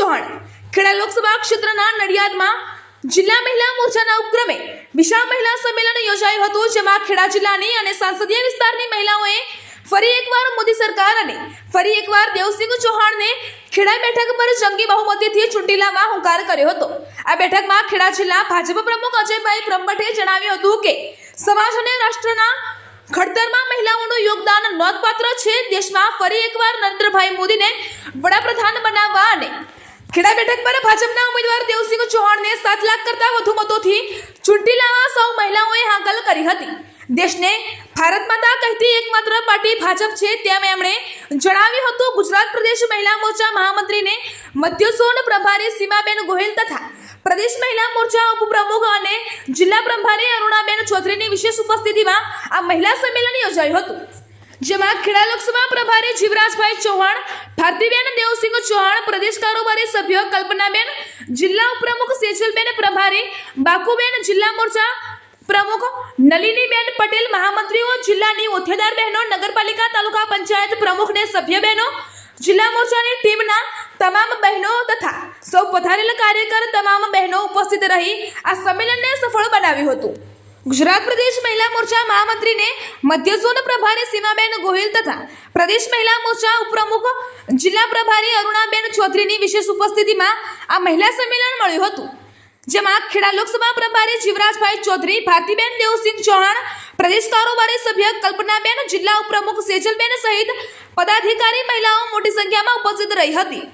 ચૌહાણ ખેડા લોકસભા ક્ષેત્રના નડિયાદમાં જિલ્લા મહિલા મોરચાના ઉપક્રમે વિશાળ મહિલા સંમેલન યોજાયું હતું, જેમાં ખેડા જિલ્લાની અને સંસદીય વિસ્તારની મહિલાઓએ ફરી એકવાર મોદી સરકાર અને ફરી એકવાર દેવસિંહ ચૌહાણને ખેડા બેઠક પર જંગી બહુમતીથી ચૂંટી લાવવા હુંકાર કર્યો હતો। આ બેઠકમાં ખેડા જિલ્લા ભાજપ પ્રમુખ અજયભાઈ બ્રહ્મભટ્ટે જણાવ્યું હતું કે સમાજ અને રાષ્ટ્રના ઘડતરમાં મહિલાઓનું યોગદાન નોંધપાત્ર છે। દેશમાં ફરી એકવાર નરેન્દ્રભાઈ મોદીને વડાપ્રધાન બનાવવા અને ખેડા બેઠક પર ભાજપના ઉમેદવાર દેવસિંહ ચૌહાણને 7 લાખ કરતા વધુ મતોથી ચૂંટી લાવવા સૌ મહિલાઓએ હાકલ કરી હતી। દેશને ભારત માતા કહેતી એકમાત્ર પાર્ટી ભાજપ છે તેમ એમણે જણાવ્યું હતું। ગુજરાત પ્રદેશ મહિલા મોરચા મહામંત્રીને મધ્ય ઝોન પ્રભારી સીમાબેન ગોહિલ તથા પ્રદેશ મહિલા મોરચા ઉપપ્રમુખ અને જિલ્લા પ્રભારી અરુણાબેન ચૌધરીની વિશેષ ઉપસ્થિતિમાં આ મહિલા સંમેલન યોજાયું હતું, જેમાં ખેડા લોકસભા પ્રભારી જીવરાજભાઈ ચૌહાણ, ભારતીબેન દેવસિંહ ચૌહાણ, પ્રદેશ કારોબારી સભ્ય કલ્પનાબેન, જિલ્લા ઉપપ્રમુખ સેજલબેન પ્રભારી, બાકુબેન જિલ્લા મોરચા પ્રમુખ, નલિનીબેન પટેલ મહામંત્રીઓ, જિલ્લાની હોદ્દેદાર બહેનો, નગરપાલિકા તાલુકા પંચાયત પ્રમુખને સભ્ય બહેનો, જિલ્લા મોરચાની ટીમના તમામ બહેનો તથા સૌ પધારેલ કાર્યકર તમામ બહેનો ઉપસ્થિત રહી આ સંમેલનને સફળ બનાવ્યું હતું। ગુજરાત પ્રદેશ મહિલા મોરચા મહામંત્રીને મધ્ય ઝોન પ્રભારી સીમાબેન ગોહિલ તથા પ્રદેશ મહિલા મોરચા ઉપપ્રમુખ જિલ્લા પ્રભારી અરુણાબેન ચૌધરીની વિશેષ ઉપસ્થિતિમાં આ મહિલા સંમેલન મળ્યું હતું, જેમાં ખેડા લોકસભા પ્રભારી જીવરાજભાઈ ચૌધરી, ભારતીબેન દેવસિંહ ચૌહાણ, પ્રદેશ કારોબારી સભ્ય કલ્પનાબેન, જિલ્લા ઉપપ્રમુખ સેજલબેન સહિત પદાધિકારી મહિલાઓ મોટી સંખ્યામાં ઉપસ્થિત રહી હતી।